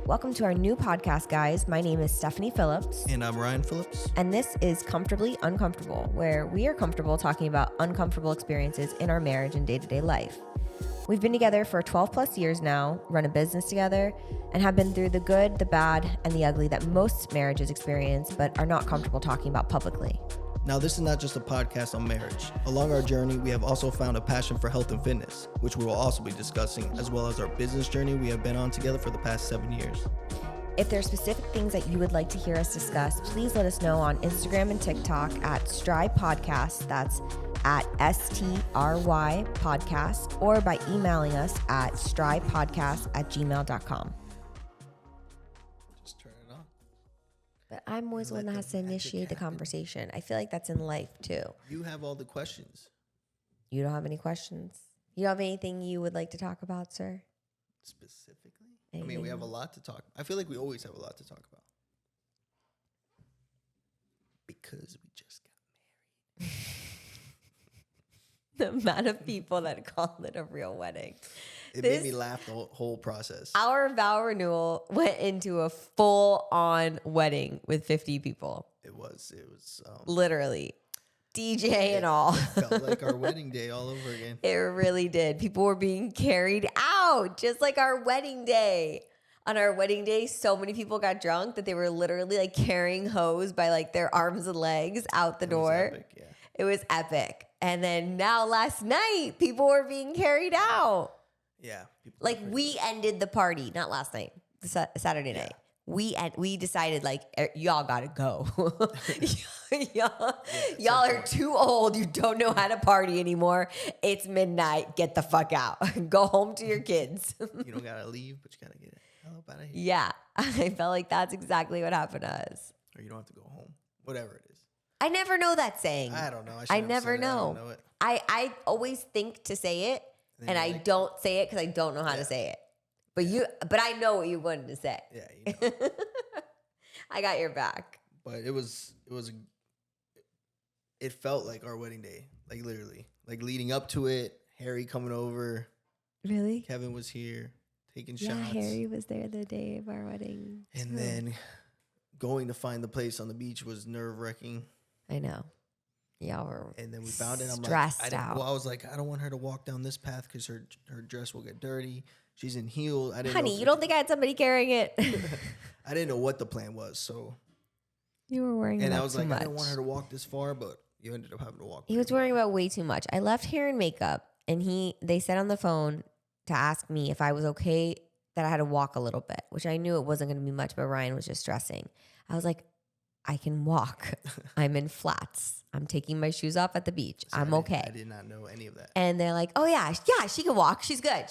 Welcome to our new podcast, guys. My name is Stephanie Phillips. And I'm Ryan Phillips. And this is Comfortably Uncomfortable, where we are comfortable talking about uncomfortable experiences in our marriage and day-to-day life. We've been together for 12 plus years now, run a business together, and have been through the good, the bad, and the ugly that most marriages experience, but are not comfortable talking about publicly. Now, this is not just a podcast on marriage. Along our journey, we have also found a passion for health and fitness, which we will also be discussing, as well as our business journey we have been on together for the past 7 years. If there are specific things that you would like to hear us discuss, please let us know on Instagram and TikTok at STRY Podcast. That's at STRY Podcast, or by emailing us at strypodcast@gmail.com. Just turn it on. But I'm always the one that has to initiate the conversation. I feel like that's in life too. You have all the questions. You don't have any questions? You have anything you would like to talk about, sir? Specifically? Anything? I mean, we have a lot to talk. I feel like we always have a lot to talk about. Because we just got married. The amount of people that call it a real wedding. It made me laugh the whole process. Our vow renewal went into a full-on wedding with 50 people. It was literally. DJ and all. It felt like our wedding day all over again. It really did. People were being carried out, just like our wedding day. On our wedding day, so many people got drunk that they were literally like carrying hose by like their arms and legs out the door. It was epic, yeah. It was epic. And then now last night, people were being carried out. Yeah. Like we ended the party, not last night, Saturday night. We decided like y'all gotta go. y'all are too old. You don't know how to party anymore. It's midnight. Get the fuck out. Go home to your kids. You don't gotta leave, but you gotta get the hell up out of here. Yeah, I felt like that's exactly what happened to us. Or you don't have to go home. Whatever it is. I never know that saying. I don't know. I never know. I don't know it. I always think to say it, and I don't say it because I don't know how to say it. But I know what you wanted to say. Yeah, you know. I got your back. But it felt like our wedding day, like literally, like leading up to it. Harry coming over. Really? Kevin was here taking Yeah, shots. Harry was there the day of our wedding. And then going to find the place on the beach was nerve-wracking. I know. Y'all were And then we found it. I'm stressed out. Well, I was like, I don't want her to walk down this path because her dress will get dirty. She's in heels. Honey, you don't think I had somebody carrying it? I didn't know what the plan was, so. You were worrying about too much. And I was like, I didn't want her to walk this far, but you ended up having to walk. He was worrying about way too much. I left hair and makeup, and they said on the phone to ask me if I was okay that I had to walk a little bit, which I knew it wasn't going to be much, but Ryan was just stressing. I was like, I can walk. I'm in flats. I'm taking my shoes off at the beach. So I'm okay. I did not know any of that. And they're like, oh yeah, she can walk. She's good.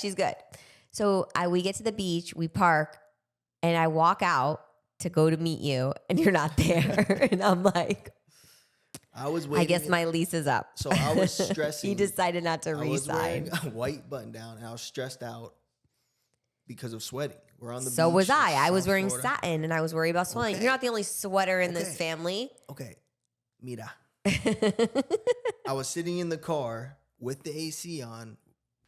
So we get to the beach, we park, and I walk out to go to meet you, and you're not there. And I'm like, I was waiting. I guess my lease is up. So I was stressing. He decided not to I was resign. wearing a white button down, and I was stressed out because of sweating. We're on the beach. So was I. I was South wearing Florida. satin, and I was worried about swelling. Okay. You're not the only sweater in this Okay. family. Okay, mira. I was sitting in the car with the AC on,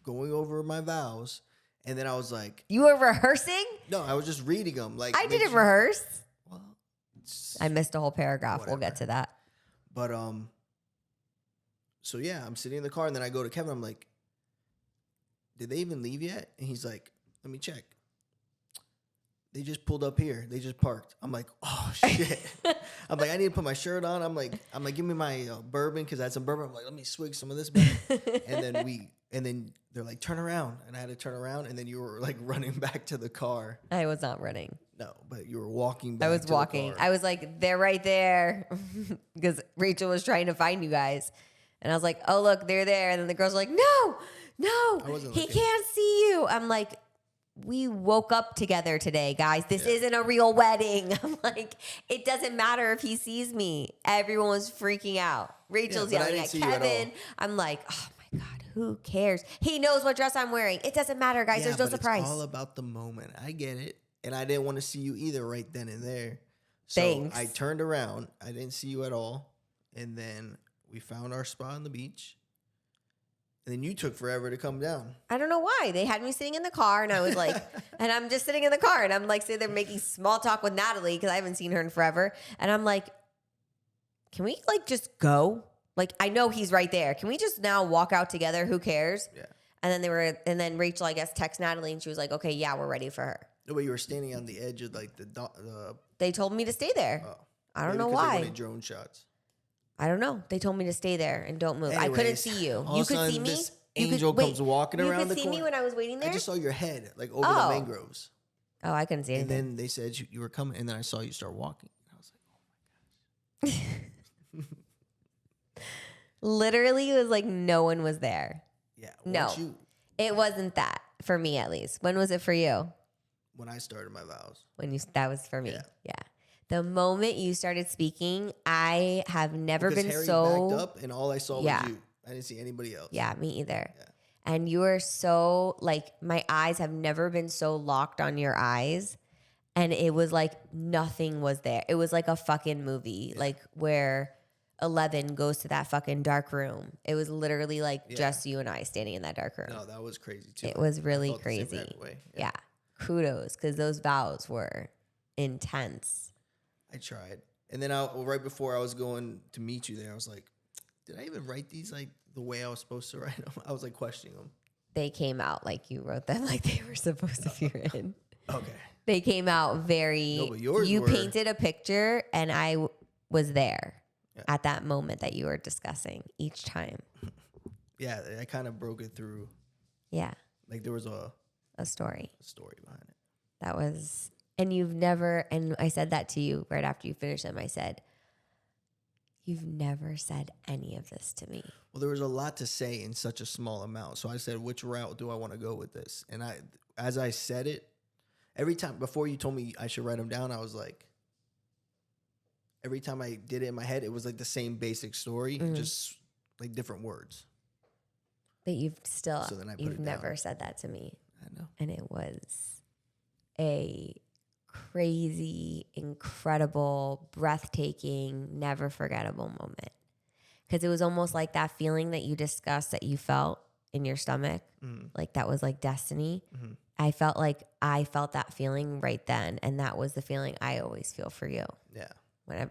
going over my vows, and then I was like, You were rehearsing? no, I was just reading them. Like I didn't rehearse. Well, I missed a whole paragraph. Whatever. We'll get to that. But so yeah, I'm sitting in the car, and then I go to Kevin. I'm like, did they even leave yet? And he's like, let me check. They just pulled up here. They just parked. I'm like, oh shit. I'm like, I need to put my shirt on. I'm like, give me my bourbon because I had some bourbon. I'm like, let me swig some of this. And then they're like, turn around, and I had to turn around, and then you were like running back to the car. I was not running. No, but you were walking back. I was to walking. The car. I was like, they're right there. Because Rachel was trying to find you guys. And I was like, oh, look, they're there. And then the girls were like, no, he looking. can't see you. I'm like, we woke up together today, guys. This isn't a real wedding. I'm like, it doesn't matter if he sees me. Everyone was freaking out. Rachel's but I yelling didn't at see you at Kevin. I'm like, oh my God, who cares? He knows what dress I'm wearing. It doesn't matter, guys. There's no but surprise. It's all about the moment. I get it. And I didn't want to see you either right then and there. So Thanks. I turned around. I didn't see you at all. And then we found our spot on the beach. And then you took forever to come down. I don't know why. They had me sitting in the car, and I was like, and I'm just sitting in the car, and I'm like sitting there making small talk with Natalie because I haven't seen her in forever. And I'm like, can we like just go? Like, I know he's right there. Can we just now walk out together? Who cares? Yeah. And then Rachel, I guess, texted Natalie, and she was like, okay, yeah, we're ready for her. No, but you were standing on the edge of like They told me to stay there. oh. I don't Maybe know 'cause they why. wanted drone shots. I don't know. They told me to stay there and don't move. I couldn't Anyways, see you. all You of a could see sudden, me. this You angel could, comes walking around the You could see corner. me when I was waiting there? I just saw your head like over the Oh. mangroves. Oh, I couldn't see And anything. then they said you were coming, and then I saw you start walking. I was like, oh my gosh. Literally, it was like no one was there. Yeah. No. once It wasn't that for me, at least. When was it for you? When I started my vows. That was for me. Yeah. Yeah. The moment you started speaking, I have never Because been Harry so. backed up, and all I saw Yeah. was you. I didn't see anybody else. Yeah, me either. Yeah. And you are so like my eyes have never been so locked on your eyes. And it was like nothing was there. It was like a fucking movie, like where 11 goes to that fucking dark room. It was literally like just you and I standing in that dark room. No, that was crazy too. It was I really felt the same crazy. type of way. Yeah. Kudos, because those vows were intense. I tried. And then right before I was going to meet you there, I was like, did I even write these like the way I was supposed to write them? I was like questioning them. They came out like you wrote them, like they were supposed to be written. Okay. They came out very. No, but yours you were- painted a picture, and I was there at that moment that you were discussing each time. Yeah, I kind of broke it through. Yeah, Like there was a story. story behind it. That was, and you've never. And I said that to you right after you finished them. I said, "You've never said any of this to me." Well, there was a lot to say in such a small amount. So I said, which route do I want to go with this? And as I said it, every time before you told me I should write them down, I was like, every time I did it in my head, it was like the same basic story, just like different words. That you've still, So then I put you've it down. never said that to me. I know. And it was a crazy, incredible, breathtaking, never forgettable moment. Because it was almost like that feeling that you discussed that you felt in your stomach, like that was like destiny. I felt like I felt that feeling right then. And that was the feeling I always feel for you. Yeah. When I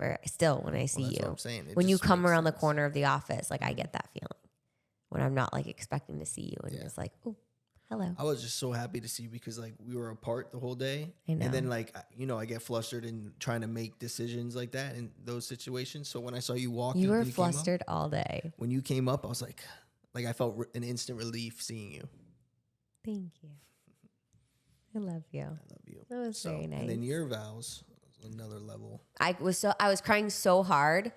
see That's you. what I'm saying. It When you just come makes around the sense. corner of the office, like I get that feeling. When I'm not like expecting to see you and it's like, oh, hello. I was just so happy to see you because like we were apart the whole day. I know. And then like, I get flustered in trying to make decisions like that in those situations. So when I saw you walking, You were when came up- flustered all day. when you came up, I was like I felt an instant relief seeing you. Thank you. I love you. I love you. That was very nice. And then your vows, was another level. I was crying so hard.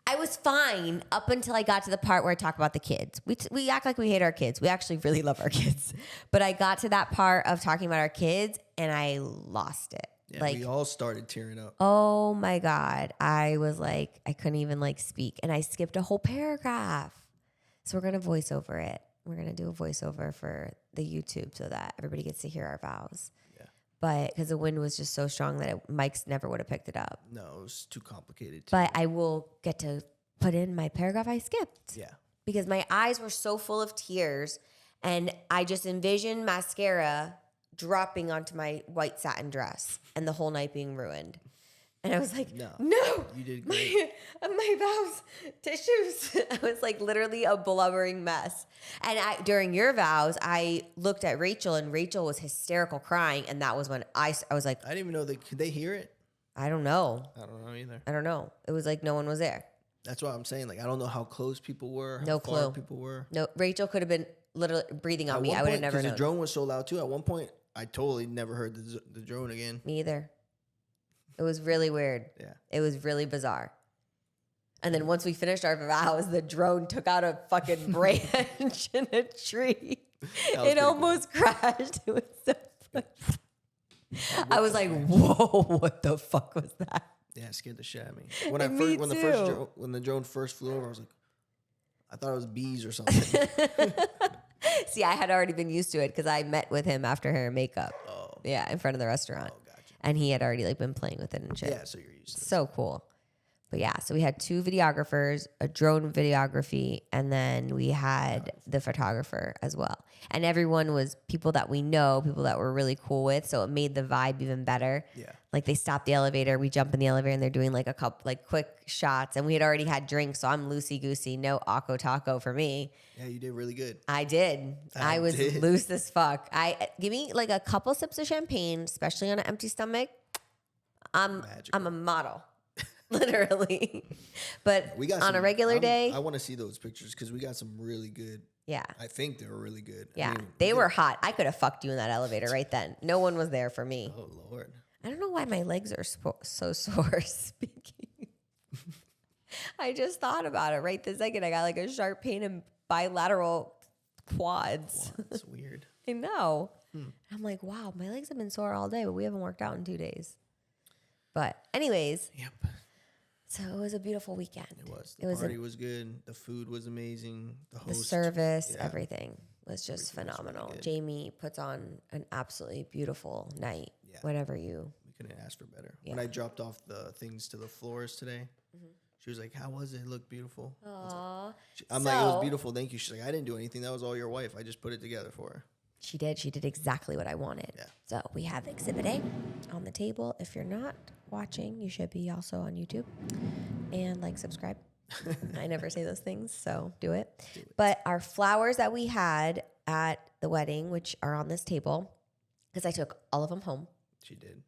I was fine up until I got to the part where I talk about the kids. We act like we hate our kids. We actually really love our kids. But I got to that part of talking about our kids and I lost it. Yeah, like, we all started tearing up. oh my God. I was like, I couldn't even like speak. And I skipped a whole paragraph. So we're going to voice over it. We're going to do a voiceover for the YouTube so that everybody gets to hear our vows. Yeah. But because the wind was just so strong that Mike's never would have picked it up. No, it was too complicated. But I will get to put in my paragraph I skipped. Yeah. Because my eyes were so full of tears and I just envisioned mascara dropping onto my white satin dress and the whole night being ruined. And I was like, no, You did great. my vows, tissues. I was like literally a blubbering mess. And during your vows, I looked at Rachel and Rachel was hysterical crying. And that was when I was like, I didn't even know could they hear it? I don't know. I don't know either. I don't know. It was like no one was there. That's what I'm saying. Like, I don't know how close people were, how No far clue. people were. No, Rachel could have been literally breathing on At me. one I would have point, never 'cause known. the drone was so loud too. At one point, I totally never heard the drone again. Me either. It was really weird. Yeah. It was really bizarre. And then once we finished our vows, the drone took out a fucking branch in a tree. was It pretty almost crashed. It was so funny. I was like, whoa, what the fuck was that? Yeah, it scared the shit out of me. Me When the drone first flew over, I was like, I thought it was bees or something. See, I had already been used to it because I met with him after hair and makeup. Oh. Yeah, in front of the restaurant. Oh, gotcha. And he had already like been playing with it and shit. Yeah, so you're used to it. So cool. But yeah, so we had 2 videographers, a drone videography, and then we had the photographer as well. And everyone was people that we know, people that we're really cool with. So it made the vibe even better. Yeah. Like they stop the elevator, we jump in the elevator, and they're doing like a couple like quick shots. And we had already had drinks, so I'm loosey goosey, no Akko Taco for me. Yeah, you did really good. I did. I was did. loose as fuck. Give me like a couple sips of champagne, especially on an empty stomach. I'm a model. Literally. But We got on a regular day. I want to see those pictures because we got some really good. Yeah. I think they were really good. Yeah. I mean, they were hot. I could have fucked you in that elevator right then. No one was there for me. Oh, Lord. I don't know why my legs are so sore speaking. I just thought about it right this second. I got like a sharp pain in bilateral quads. Wow, that's weird. I know. I'm like, wow, my legs have been sore all day, but we haven't worked out in 2 days. But anyways. Yep. So it was a beautiful weekend. It was. The party was good. The food was amazing. The service, everything was just phenomenal. Was really Jamie puts on an absolutely beautiful night. Yeah. Whenever we couldn't ask for better. Yeah. When I dropped off the things to the florist today, she was like, "How was it? It looked beautiful." Aww. I'm like, "It was beautiful. Thank you." She's like, "I didn't do anything. That was all your wife. I just put it together for her." She did. She did exactly what I wanted. Yeah. So we have Exhibit A on the table. If you're not watching, you should be also on YouTube. And like, subscribe. I never say those things, so do it. But our flowers that we had at the wedding, which are on this table, because I took all of them home. She did.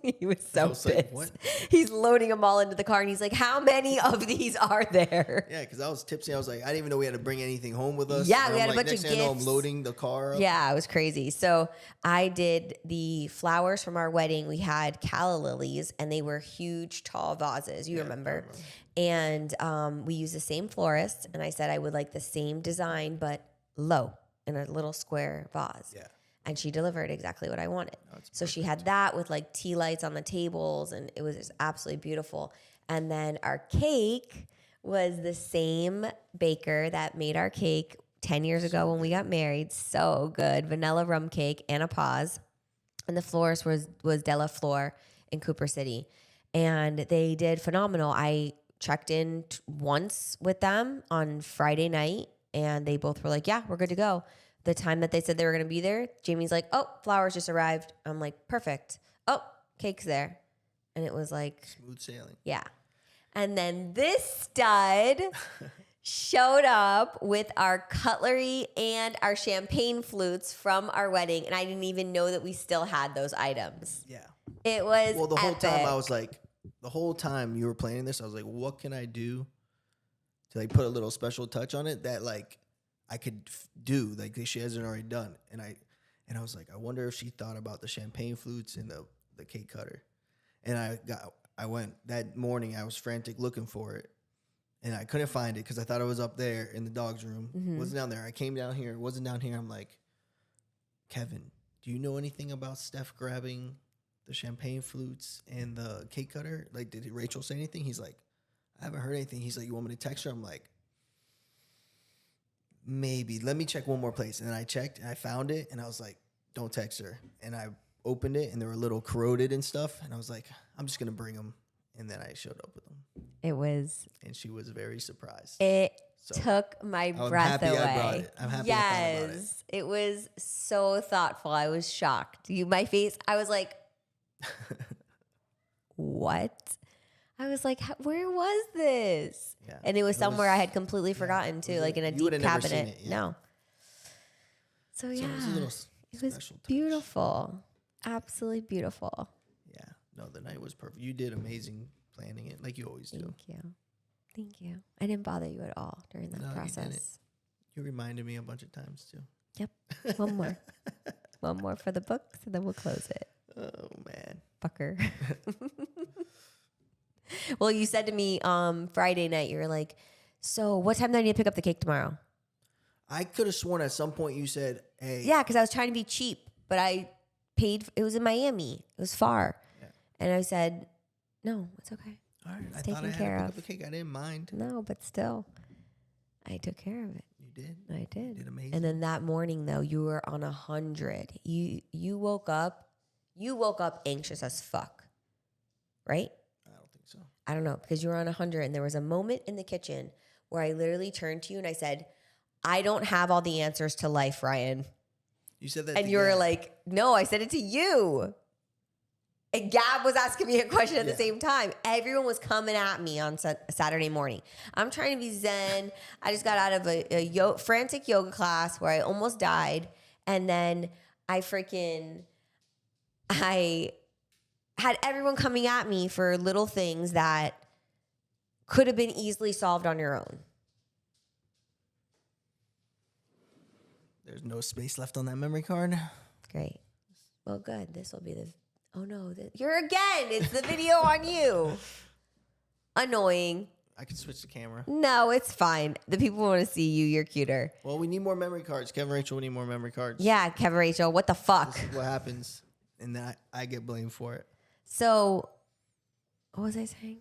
He was so pissed. Like, what? He's loading them all into the car, and he's like, "How many of these are there?" Yeah, because I was tipsy. I was like, I didn't even know we had to bring anything home with us. Yeah, and we had like, a bunch next of thing I know, gifts. I'm loading the car up. Yeah, it was crazy. So I did the flowers from our wedding. We had calla lilies, and they were huge, tall vases. You remember? And we used the same florist, and I said I would like the same design, but low in a little square vase. Yeah. And she delivered exactly what I wanted. So she had that with like tea lights on the tables, and it was just absolutely beautiful. And then our cake was the same baker that made our cake 10 years ago when we got married. So good. Vanilla rum cake, Anna Paz. And the florist was Della Flor in Cooper City. And they did phenomenal. I checked in once with them on Friday night, and they both were like, yeah, we're good to go. The time that they said they were going to be there, Jamie's like, oh, flowers just arrived. I'm like, perfect. Oh, cake's there. And it was like... smooth sailing. Yeah. And then this stud showed up with our cutlery and our champagne flutes from our wedding. And I didn't even know that we still had those items. Yeah. It was Well, the epic. whole time I was like... the whole time you were planning this, I was like, what can I do to like put a little special touch on it that like... I could do like she hasn't already done, and I was like, I wonder if she thought about the champagne flutes and the cake cutter, and I went that morning. I was frantic looking for it, and I couldn't find it because I thought it was up there in the dog's room. Wasn't down there. I came down here, it wasn't down here. I'm like, Kevin, do you know anything about Steph grabbing the champagne flutes and the cake cutter? Like, did Rachel say anything? He's like, I haven't heard anything. He's like, you want me to text her? I'm like, maybe. Let me check one more place. And then I checked and I found it and I was like, don't text her. And I opened it and they were a little corroded and stuff. And I was like, I'm just going to bring them. And then I showed up with them. It was. And she was very surprised. It took my breath away. I brought it. I'm happy I thought about it. It was so thoughtful. I was shocked. My face, I was like, what? I was like, where was this? Yeah, and it was somewhere I had completely forgotten too, like in a deep cabinet. It, yeah. No. So yeah, it was beautiful. Absolutely beautiful. Yeah. No, the night was perfect. You did amazing planning it, like you always do. Thank you. I didn't bother you at all during that process. You reminded me a bunch of times too. Yep. One more. One more for the books, and then we'll close it. Oh man. Fucker. Well, you said to me Friday night, you were like, so what time do I need to pick up the cake tomorrow? I could have sworn at some point you said, hey. Yeah, because I was trying to be cheap, but I paid. It was in Miami. It was far. Yeah. And I said, no, it's okay. All right. I thought I had to pick up the cake. I didn't mind. No, but still, I took care of it. You did? I did. You did amazing. And then that morning, though, you were on 100. You woke up anxious as fuck, right? I don't know, because you were on 100 and there was a moment in the kitchen where I literally turned to you and I said, I don't have all the answers to life, Ryan. You said that. And you were like, no, I said it to you. And Gab was asking me a question at the same time. Everyone was coming at me on Saturday morning. I'm trying to be zen. I just got out of a frantic yoga class where I almost died. And then I had everyone coming at me for little things that could have been easily solved on your own. There's no space left on that memory card. Great. Well, good. This will be the... Oh, no. You're again. It's the video on you. Annoying. I can switch the camera. No, it's fine. The people want to see you. You're cuter. Well, we need more memory cards. Kevin Rachel, we need more memory cards. Yeah, Kevin Rachel. What the fuck? This is what happens. And then I get blamed for it. So, what was I saying?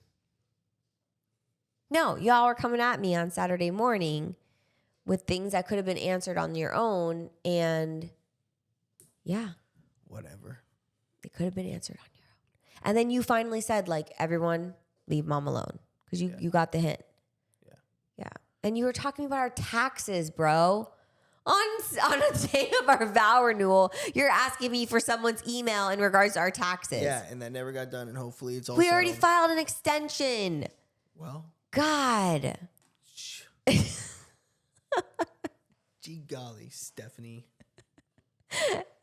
No, y'all were coming at me on Saturday morning with things that could have been answered on your own. And yeah. Whatever. It could have been answered on your own. And then you finally said, like, everyone leave mom alone. Because you got the hint. Yeah. Yeah. And you were talking about our taxes, bro. On a day of our vow renewal, you're asking me for someone's email in regards to our taxes. Yeah, and that never got done, and hopefully it's all We already settled. filed an extension. Well. God. Gee golly, Stephanie.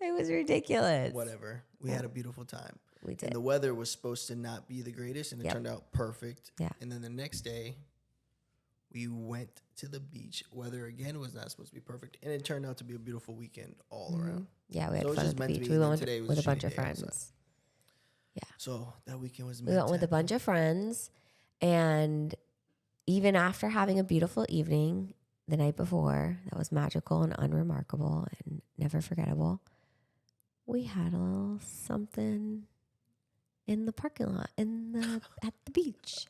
It was ridiculous. Whatever. We had a beautiful time. We did. And the weather was supposed to not be the greatest, and it turned out perfect. Yeah. And then the next day, we went to the beach. Weather, again, was not supposed to be perfect, and it turned out to be a beautiful weekend all around. Yeah, we had So it was fun just at the meant to beach. be, We and went today was with a a bunch shitty of day friends. outside. Yeah. So that weekend was We meant went to with a bunch of friends, and even after having a beautiful evening the night before, that was magical and unremarkable and never forgettable, we had a little something in the parking lot at the beach.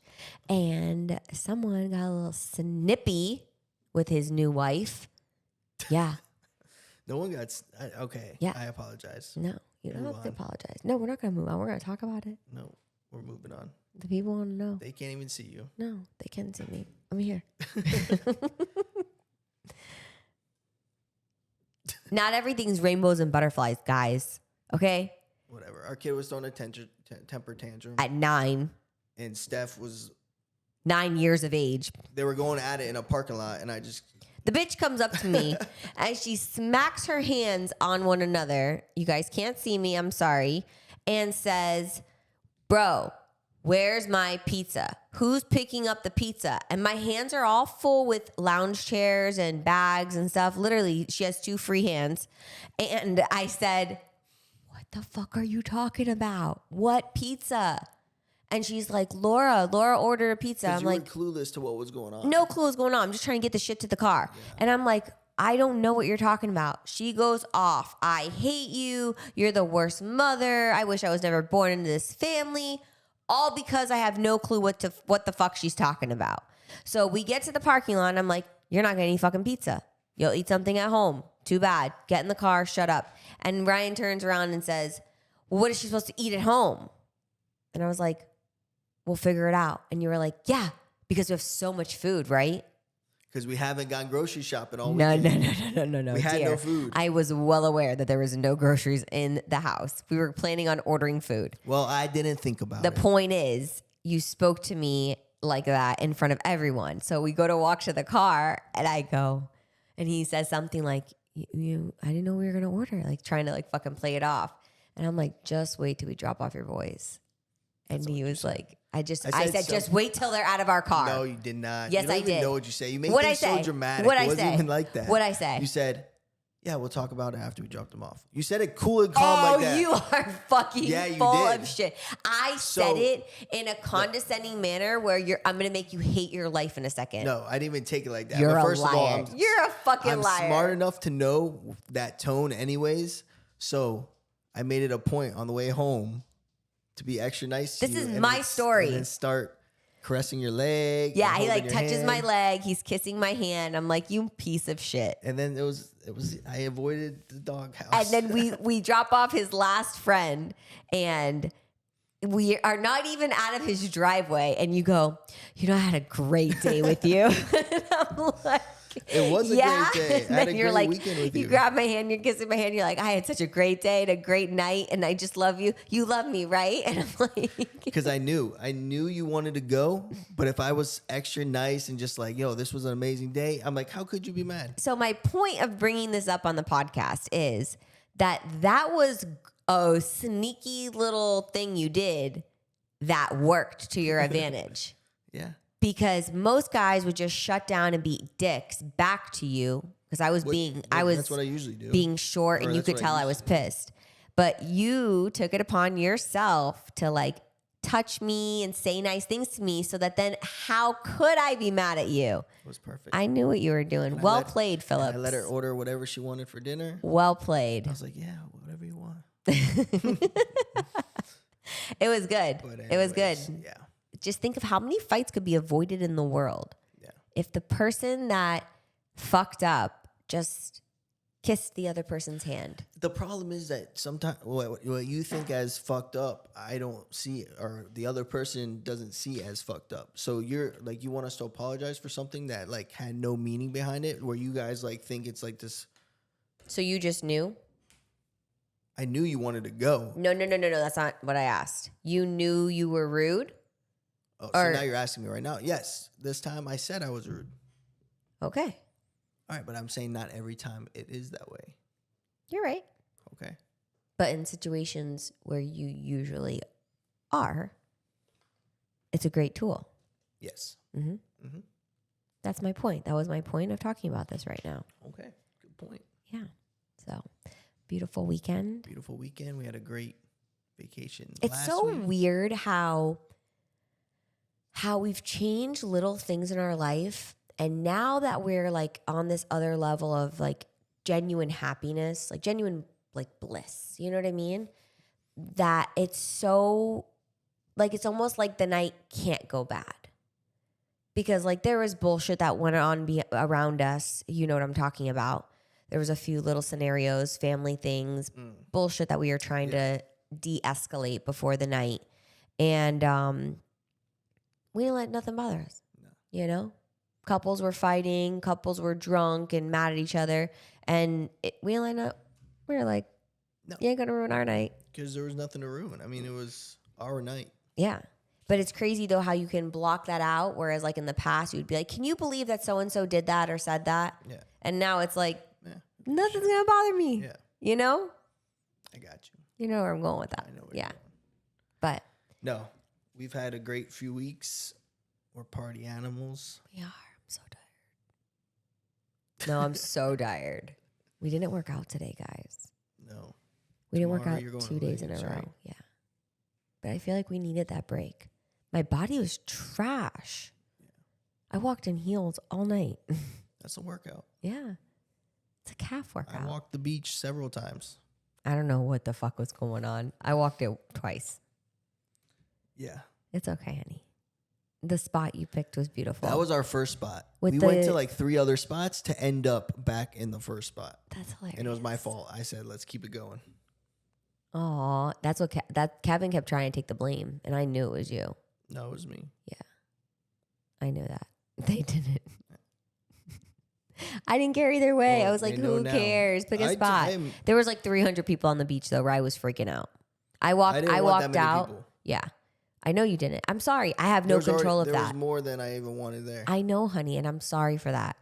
And someone got a little snippy with his new wife. Yeah. No one got... okay. Yeah. I apologize. No, you don't Move have to on. apologize. No, we're not going to move on. We're going to talk about it. No, we're moving on. The people want to know. They can't even see you. No, they can see me. I'm here. Not everything's rainbows and butterflies, guys. Okay? Whatever. Our kid was throwing a temper tantrum. At 9 And Steph was... 9 years of age. They were going at it in a parking lot, and I just... The bitch comes up to me and she smacks her hands on one another. You guys can't see me. I'm sorry. And says, bro, where's my pizza? Who's picking up the pizza? And my hands are all full with lounge chairs and bags and stuff. Literally, she has 2 free hands. And I said, what the fuck are you talking about? What pizza? And she's like, Laura ordered a pizza. I'm you like, were clueless to what was going on. no clue what's going on. I'm just trying to get the shit to the car. Yeah. And I'm like, I don't know what you're talking about. She goes off. I hate you. You're the worst mother. I wish I was never born into this family. All because I have no clue what the fuck she's talking about. So we get to the parking lot and I'm like, you're not going to eat fucking pizza. You'll eat something at home. Too bad. Get in the car. Shut up. And Ryan turns around and says, well, what is she supposed to eat at home? And I was like, we'll figure it out. And you were like, yeah, because we have so much food, right? Because we haven't gone grocery shopping all No. weekend. No. We had no food. I was well aware that there was no groceries in the house. We were planning on ordering food. Well, I didn't think about it. The it. point is, you spoke to me like that in front of everyone. So we go to walk to the car, and I go, and he says something like, I didn't know we were going to order, like trying to like fucking play it off. And I'm like, just wait till we drop off your boys. And he was like, I said, just wait till they're out of our car. No, you did not. Yes, you don't I even did. know what you say. You made What'd things I say? so dramatic. What'd It I wasn't say? even like that. What'd I say? You said, yeah, we'll talk about it after we drop them off. You said it cool and calm like that. Oh, you are fucking you full did. of shit. I said it in a condescending manner where I'm going to make you hate your life in a second. No, I didn't even take it like that. You're but a first liar. of all, You're a fucking I'm liar. smart enough to know that tone anyways. So I made it a point on the way home to be extra nice to This you. is and my then- story. And then start caressing your leg. Yeah, and he like holding your touches my hand. leg. He's kissing my hand. I'm like, you piece of shit. And then it was. I avoided the doghouse. And then we drop off his last friend, and we are not even out of his driveway, and you go, you know, I had a great day with you. And I'm like, It was a yeah. great day. I And had then a you're great like, weekend with you. You grab my hand, you're kissing my hand. You're like, I had such a great day and a great night, and I just love you. You love me, right? And I'm like, Because I knew you wanted to go, but if I was extra nice and just like, yo, this was an amazing day, I'm like, how could you be mad? so my point of bringing this up on the podcast is that was a sneaky little thing you did that worked to your advantage. Yeah. Because most guys would just shut down and be dicks back to you. Because I was That's what I usually do. being short, Or and you that's could what tell I used was to do. pissed. But you took it upon yourself to like touch me and say nice things to me, so that then how could I be mad at you? It was perfect. I knew what you were doing. And Well played, and Phillips. I let her order whatever she wanted for dinner. Well played. I was like, yeah, whatever you want. It was good. But It was good. anyways, Yeah. Just think of how many fights could be avoided in the world Yeah. if the person that fucked up just kissed the other person's hand. The problem is that sometimes what you think as fucked up, I don't see it, or the other person doesn't see as fucked up. So you're like, you want us to apologize for something that like had no meaning behind it, where you guys like think it's like this. So you just knew? I knew you wanted to go. No. That's not what I asked. You knew you were rude? Oh, Or- so now you're asking me right now. Yes, this time I said I was rude. Okay. All right, but I'm saying not every time it is that way. You're right. Okay. But in situations where you usually are, it's a great tool. Yes. Mm-hmm. Mm-hmm. That's my point. That was my point of talking about this right now. Okay. Good point. Yeah. So, beautiful weekend. Beautiful weekend. We had a great vacation. It's last so week. weird how we've changed little things in our life, and now that we're like on this other level of like genuine happiness, like genuine like bliss, you know what I mean? That it's so like it's almost like the night can't go bad. Because like there was bullshit that went on around us, you know what I'm talking about. There was a few little scenarios, family things, bullshit that we were trying to de-escalate before the night. And we didn't let nothing bother us. No. You know? Couples were fighting, couples were drunk and mad at each other. And we were like, No. you ain't gonna ruin our night. Because there was nothing to ruin. I mean, it was our night. Yeah. But it's crazy though how you can block that out. Whereas like in the past, you'd be like, can you believe that so-and-so did that or said that? Yeah. And now it's like, Yeah. nothing's gonna bother me. Yeah. You know? I got you. You know where I'm going with that. I know where Yeah. you're going. But No, we've had a great few weeks. We're party animals. we are. I'm so tired. No, I'm so tired. We didn't work out today, guys. No. We didn't work Tomorrow out you're going 2 to days in a Vegas, row. right? Yeah. But I feel like we needed that break. My body was trash. I walked in heels all night. That's a workout. Yeah. It's a calf workout. I walked the beach several times. I don't know what the fuck was going on. I walked it twice. Yeah. It's okay, honey. The spot you picked was beautiful. That was our first spot. With We the- went to like 3 other spots to end up back in the first spot. That's hilarious. And it was my fault. I said, let's keep it going. Aw, that's what Kevin kept trying to take the blame, and I knew it was you. No, it was me. I knew that. They didn't. I didn't care either way. Well, I was like, they know who now. cares? Pick a I- spot. I'm- There was like 300 people on the beach though, where I was freaking out. I I walked didn't want that walked many out. people. Yeah. I know you didn't. I'm sorry. I have no There was control already- of There that. was more than I even wanted there. I know, honey, and I'm sorry for that.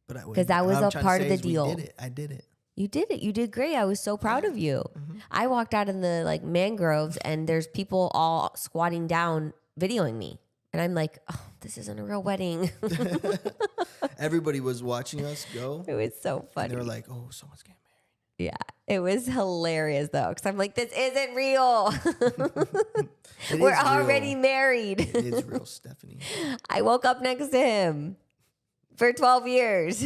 But 'Cause that was what I'm a trying to part of say the is we deal. did it. I did it. You did it. You did great. I was so proud of you. Mm-hmm. I walked out in the like mangroves and there's people all squatting down videoing me. And I'm like, oh, this isn't a real wedding. Everybody was watching us go. It was so And funny. they were like, oh, someone's getting Yeah, it was hilarious though, because I'm like, this isn't real. married. It We're is already real. married. It is real, Stephanie. I woke up next to him for 12 years.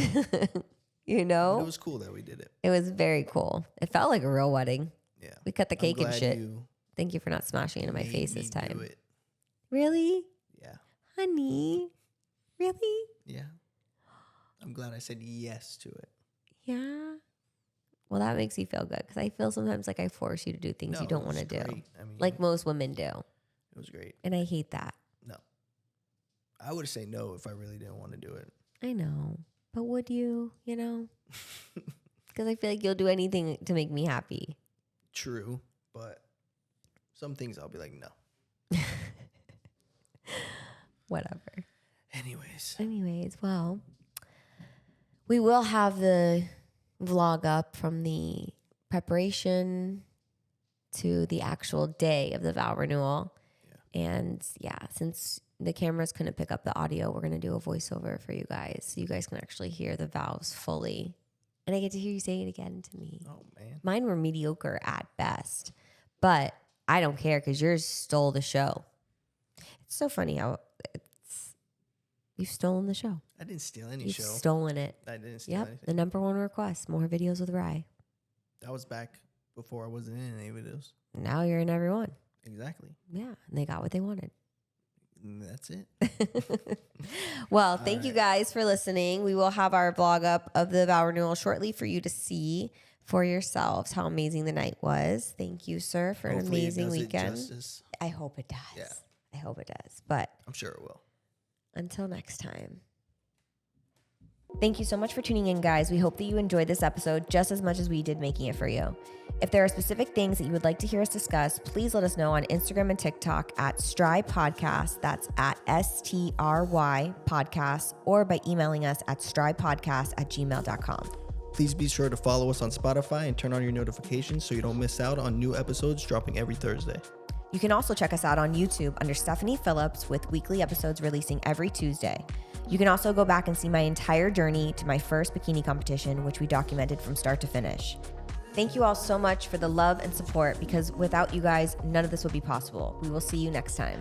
You But know, it was cool that we did it. it was very cool. It felt like a real wedding. Yeah. We cut the cake I'm and glad shit. You Thank you for not smashing into my made face me this do time. it. Really? Yeah. Honey? Really? Yeah. I'm glad I said yes to it. Yeah. Well, that makes me feel good because I feel sometimes like I force you to do things you No, don't want to it's do, great. I mean, like most women do. It was great. And I hate that. No. I would say no if I really didn't want to do it. I know. But would you, you know? Because I feel like you'll do anything to make me happy. True. But some things I'll be like, no. Whatever. Anyways, well, we will have the vlog up from the preparation to the actual day of the vow renewal. Yeah. And yeah, since the cameras couldn't pick up the audio, we're going to do a voiceover for you guys. So you guys can actually hear the vows fully. And I get to hear you say it again to me. Oh, man. Mine were mediocre at best. But I don't care because yours stole the show. It's so funny how you've stolen the show. I didn't steal any You've show. stolen it. I didn't steal anything. The number one request, more videos with Rye. That was back before I wasn't in any videos. Now you're in every one. Exactly. Yeah, and they got what they wanted. And that's it. Well, thank you guys for listening. We will have our vlog up of the vow renewal shortly for you to see for yourselves how amazing the night was. Thank you, sir, for Hopefully an amazing it does weekend. It justice. I hope it does. Yeah. I hope it does. But I'm sure it will. until next time. Thank you so much for tuning in, guys. We hope that you enjoyed this episode just as much as we did making it for you. If there are specific things that you would like to hear us discuss, please let us know on Instagram and TikTok at STRY Podcast. That's at STRY Podcast, or by emailing us at strypodcast@gmail.com. Please be sure to follow us on Spotify and turn on your notifications so you don't miss out on new episodes dropping every Thursday. You can also check us out on YouTube under Stephanie Phillips, with weekly episodes releasing every Tuesday. You can also go back and see my entire journey to my first bikini competition, which we documented from start to finish. Thank you all so much for the love and support, because without you guys, none of this would be possible. We will see you next time.